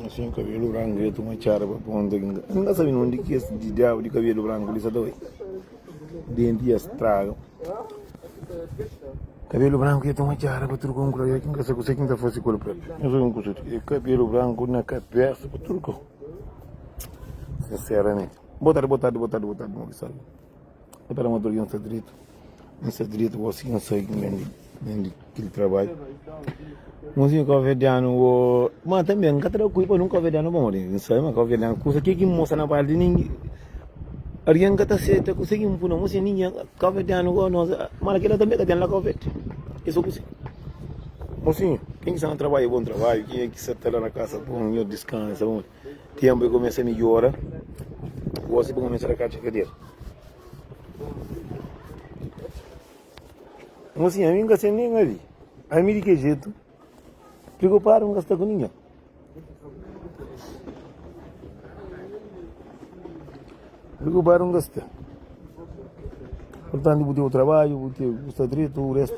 Assim, cabelo branco, eu tomo chara para ponta. Não sabe onde que é de diabo de cabelo branco, eles adoram. Dente estraga. Cabelo branco, eu tomo chara para turco, eu que nunca sei quem está fazendo com o pé. Eu sou coisa, cabelo branco na cabeça para turco. Sinceramente. Botar, não sabe. É para uma dor não está direito, você não sabe nem aquele trabalho. Música covidiano, mas também nunca terá cuipa nunca covidiano bom, não sei, mas covidiano coisa que moça na parte de ninguém. Alguém que está certo, consegue um puno, música ninguém covidiano nós, mas aquela também que tem lá covid. Isso que mocinho, quem está no trabalho, bom trabalho, quem é que está lá na casa, bom, eu descanso, bom. Tempo começa a melhorar, você vai começar a caixa dele. Mocinho, a mim não sei nem ali, a mim de que jeito? Preocuparam com esta coninha. Preocuparam com esta. Portanto, o trabalho, o está direito, o resto.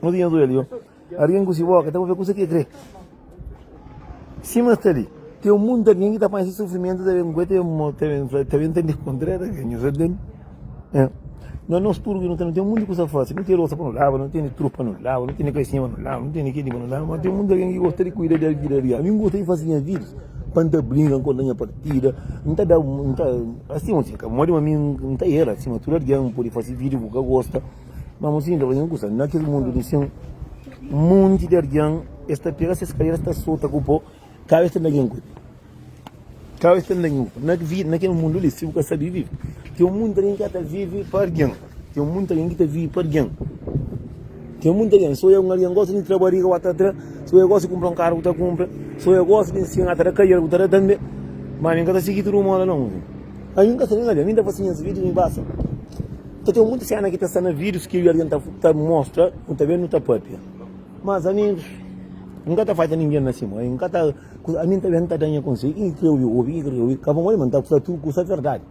Não tinha doido, alguém que se boca, então vou ver coisa que crê. Cima está ali. Tem um mundo de alguém que está mais em sofrimento, também tem de encontrar, não nós turcos não tem um mundo de coisa fácil, não tem louça para no lado, não tem trupa no lado, não tem caixinha no lado, não tem aquele no lado, mas tem um mundo de alguém que gosta de cuidar da vida. A mim gosta de fazer minha vida, quando brincam com a minha partida, não está assim, a mãe a mim não está era, assim, tudo alguém pode fazer vídeo porque gosta, mas assim, não vai gostar, naquele mundo de um monte de alguém, esta pega essa escalera, esta solta com o pó, cada vez tem alguém cuida. Cada vez tem alguém cuida, naquele mundo ali, se você sabe viver. Tem um mundo que está vive para alguém. Tem um mundo que está vive para alguém. Tem um mundo que só eu alguém gosta de trabalhar com a outra, só eu gosto de comprar um carro, outra compra, só eu gosto de ensinar a cair, outra também. Mas ninguém está seguindo o mundo não. Aí nunca se ninguém, ainda fazendo esse vídeo em baixa. Então tem muita cena que está sendo vídeos que alguém está mostra, não está vendo, não está própria. Mas a mim nunca está fazendo ninguém assim, nunca está, a mim também não está dando conselho, que eu ouvi, acabou de mandar tudo com a verdade.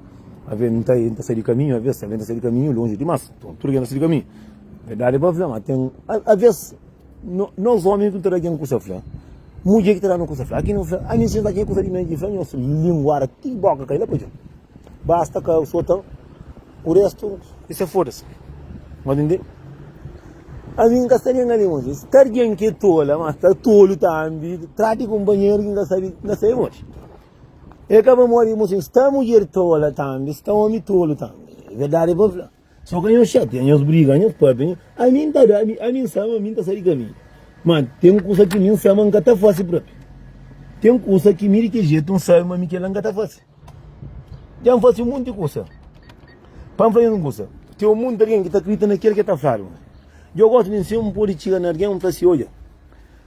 A ver, não está sair de caminho, a ver, se está sair de caminho longe demais. Então, tudo que não sair de caminho. Verdade é para falar, tem, a vezes, nós homens não teremos que usar flã. Mulher que terá não usar flã. Aqui não flã, a gente está aqui com os alimentos de flã, nós linguar aqui, boca, cair lá para dentro. Basta que eu soltar, o resto, isso é foda-se. Mas entender? A mim não está nem ali, mas está alguém que é tola, mas está tolo também, trate companheiro que não sabe muito. E acaba morrendo, mocinho, está mulher tola também, está homem tolo também. Verdade é para falar. Só que eu chato, eu brigo, eu papo, a mim está saindo caminho. Mas tem coisa que não sabe, não está fácil próprio. Tem coisa que mira que jeito, não sabe, mas que não está fácil. Já não faz um monte de coisa. Para fazer uma coisa, tem um monte de alguém que está acreditando naquele que está falando. Eu gosto de ensinar um político na alguém, não se olha.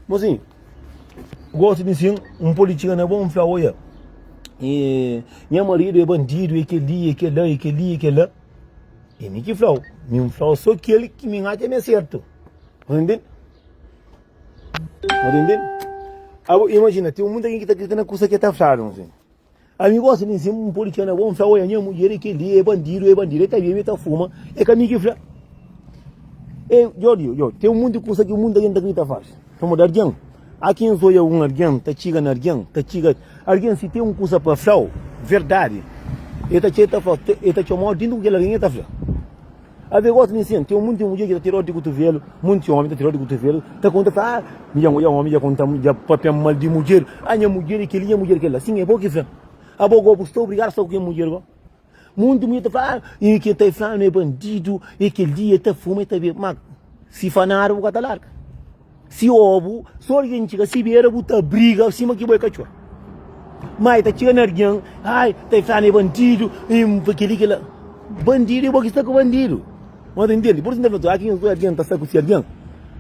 Mocinho, gosto de ensinar um político na bom, não olha. E minha marido é bandido, e que lá. E me que flau, só aquele que me acha é certo. Entendeu? Imagina, tem um mundo que está acreditando na coisa que está falando. Assim. A mim gosta de ensinar um político na bom, olha, minha mulher é que ali, é bandido, está bem, está fuma, é caminho que flau. Eu, tem um mundo de coisa que o mundo ainda acredita faz. Como dar alguém. Aqui não sou eu um alguém, está chegando alguém se tem um coisa para frau, verdade. Ele está chamando dentro que alguém está frau. A ver, gosto de ensinar, tem um monte de mulher que está tirando de cotovelo, muito homem está tirando de cotovelo, está contando, minha homem já conta, já papel mal de mulher, a minha mulher é que ela, sim, é bom que frau. A boa estou obrigado só com a mulher, muito muito fala e que está falando é bandido e que dia está fuma está bem mas se fanaram o catalarca se ovo só alguém chega se vier botar briga cima que vai cachorro mas está chegando alguém ai está falando é bandido e porque ele que lá bandido e porque está com bandido mas entende por isso não é aqui não é alguém está com alguém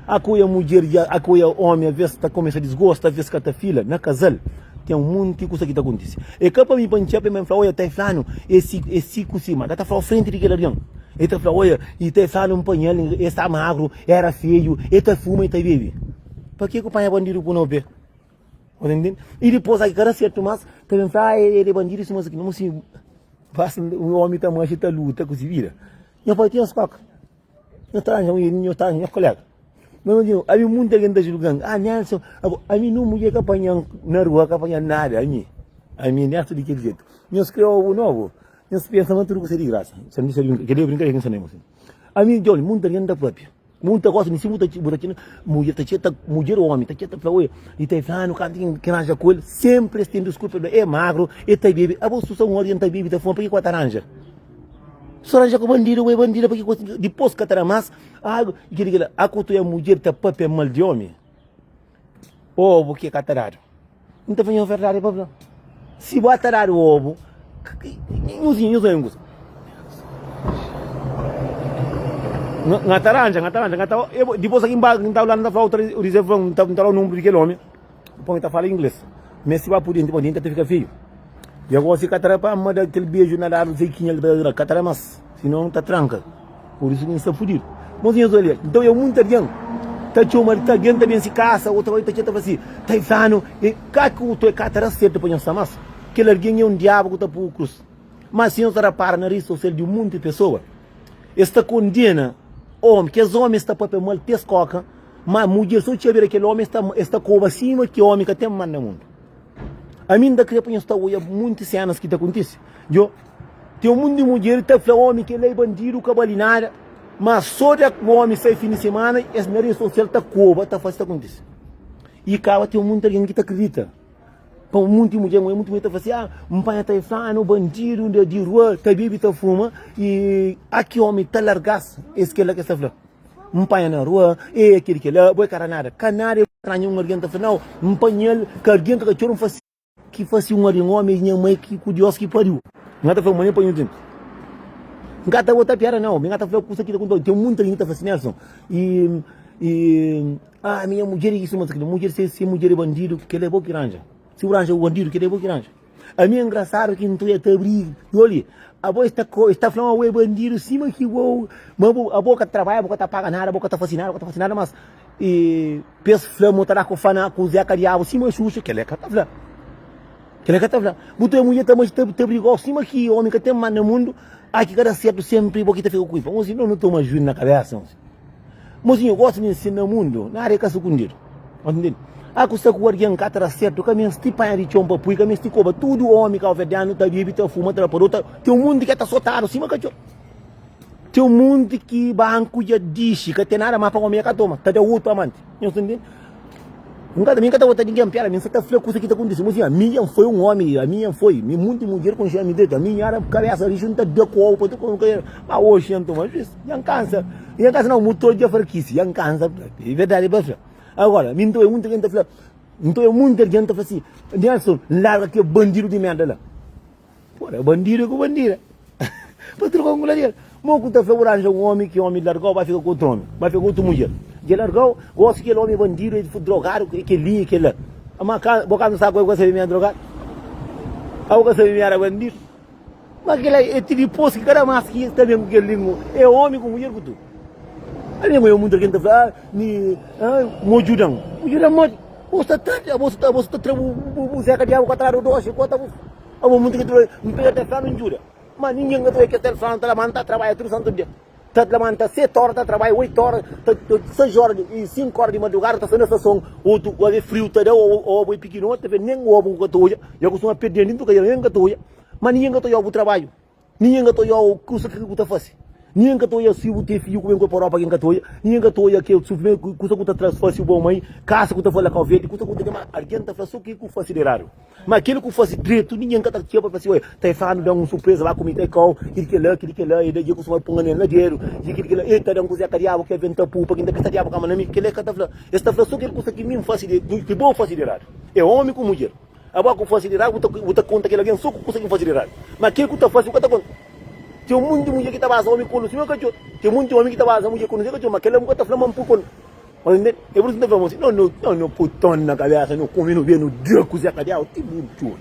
a coisa mulher a coisa homem a vez está começa a desgosta a vez que está fila na casal tem um monte de coisa que está acontecendo. E capa me panchar para me falar, olha, está falando, esse cima, está falando frente de aquele arião. Ele está falando, olha, e está falando um panhel, está magro, era feio, está fuma, está bebe. Para que o pai é bandido por não ver? Entendeu? E depois, aí, cara certo, mas, também fala, ele é bandido, mas aqui, não se... passa um homem tá mancha tá luta com se vira. Eu falei, tinha as cocas. Eu estava eu colega. Não digo, a mim muita gente julgando. Ah, Nelson, a mim não mulher que apanha na rua, que apanha nada, a mim Nelson de que jeito. Nós criamos o novo. Nós pensamos tudo que seria de graça. Queria brincar com isso mesmo. A mim, olha, muita gente da própria. Muita coisa, nem se muita mulher, mulher ou homem, tá quieta para hoje. E tá falando, cantinho, que naja com ele, sempre tem desculpa, é magro, e tá bebê. A bolsa só orienta bebê, tá fome, porque com a taranja. Só aranja com bandido, porque depois que a mais, a cultura é mulher, tá papel mal de homem. Ou porque é catarado. Não tá fazendo verdade, Pablo. Se botar o ovo, usa. Nga taranja, depois aqui embaixo, não tá lá, não tá falando, o reserva, não tá lá o número daquele homem, põe tá falando inglês. Mas se vai por dentro, fica feio. E agora se catara para mandar aquele beijo na água, sei que ele catara mais, senão tá tranca. Por isso que não está fudido. Mozinhos, olha, então eu muita gente, tá chuma, tá gente também se caça, outra coisa tá assim, tá falando, e caco tu é catara certo para nós mais, que ele é um diabo que tá por cruz. Mas se não está para na rede social de um monte de pessoas, esta condena homem, que os homens estão para mal ter coca, mas mulher só tinha ver aquele homem está com acima que homem que tem mais no mundo. A mim da criança está olha muitas cenas que acontece. Eu tem um mundo de mulher que está homem que ele é bandido, cabalinada, mas só de homem sai fim de semana, esse na rede social está cova, está fazendo acontece. E cá tem um mundo de gente que acredita. Para muita mulher está fazendo, um pai está falando, bandido de rua, está bebendo, está fuma, e aqui homem está largaço, esse que ele está falando. Um pai na rua, e aquele que ele, boi caranada, canário, caranho, um arguento, não, um panhel, que alguém que chorou que faz um homem, minha mãe, que curioso que pariu. Não está falando, manhã, panhel, não está outra piada, não, não está falando, custa aqui, tem muita gente que está fazendo, Nelson, minha mulher, isso, mulher, se mulher é bandido, que ele é boa granja. Se o ranja é o bandido, que deve granja. A minha engraçado que não estou a abrir. Olha, a boa está falando o bandido, cima que o a boca trabalha, a boca está paga nada, a boca está fascinada, mas penso flama, está com fana, com Zé Cariabo, cima xuxa, que ele é catavla. Botou a mulher também está brigou, cima que o homem que tem mais no mundo, aqui cada certo sempre, porque está ficando com isso. Mas não estou mais juindo na cabeça. Mas eu gosto de ensinar no mundo, na área que é secundário. Entendeu? Aku sa kuar yang kata certo, kami mesti panha de chompa pui, kami mesti coba tudo homem que alvediano tá vivo, tá fuma, tá porota, tem um mundo que tá soltado, cima que tem um mundo que banco já diz que tem nada mais para homem que toma, tá de outro amante, não entende? Nunca também kata outra ninguém piara, mas tá fleco isso aqui tá acontecendo, mas a minha foi um homem, a minha foi, me muito mulher com chame dele, a minha era cabeça de junta de copo, tô com que mas hoje então, mas isso, yang cansa não, motor de farquice, yang cansa, é verdade, é agora, me entrou muita gente a falar, assim, Nelson, larga que bandido de merda lá. Porra, bandido com bandido. Para trocar com mulher. Moco está falando um homem que o homem largou, vai ficar com outro homem, vai ficar com outra mulher. E largou, gosta que ele homem bandido, ele foi drogado, que linha, que lá. Mas boca não sabe qual é o drogado. A boca sabe era bandido. Mas aquele é tipo posto que cada mais que está bem com aquele língua, é homem com mulher com tu. Ali eu muito gente fala, ni mojudang, mojudang, você tá o Zé Cariabo que atrás do doce, quanto a muito que tu me pega até falando injúria, mas ninguém que está falando tá levanta trabalha tudo santo dia, tá levanta 7 horas tá trabalha 8 horas, 6 horas e 5 horas de madrugada tá fazendo essa som, outro o frio tá ou o pequeno tá vendo nem o ovo que tu já costuma perder nem tu que nem que tu mas ninguém que tu o trabalho, ninguém que tu o curso que tu faz. Ninguém que toia se o teu filho com o para alguém que toia, ninguém que toia que o sofrimento custa que transfere o bom mãe, casa que tu fala com o verde, custa que mas alguém tá fazendo que o faz raro. Mas aquele que faz direito, ninguém que tá tipo para assim, tá falando dá uma surpresa lá comigo com, que lá, e daí que só põe nele dinheiro, e que lá, tá dando coisa cariabo que vem tapu, para quem tá cariabo com a mãe, que ele que tá falando. Esta flação que ele custa que mim faz de bom faz raro. É homem com mulher. Agora com faz raro, você conta que alguém só custa que faz raro. Mas aquele que tá faz o que tá conta. Tem um monte de mulher que está vazando homem com o cachorro. Tem um monte de homem que está vazando mulher com o cachorro, mas aquele homem que está falando um pouco. Mas é por isso que não, putão na cabeça, não come no bem, no dia que o Zé Cariabo, tem muito.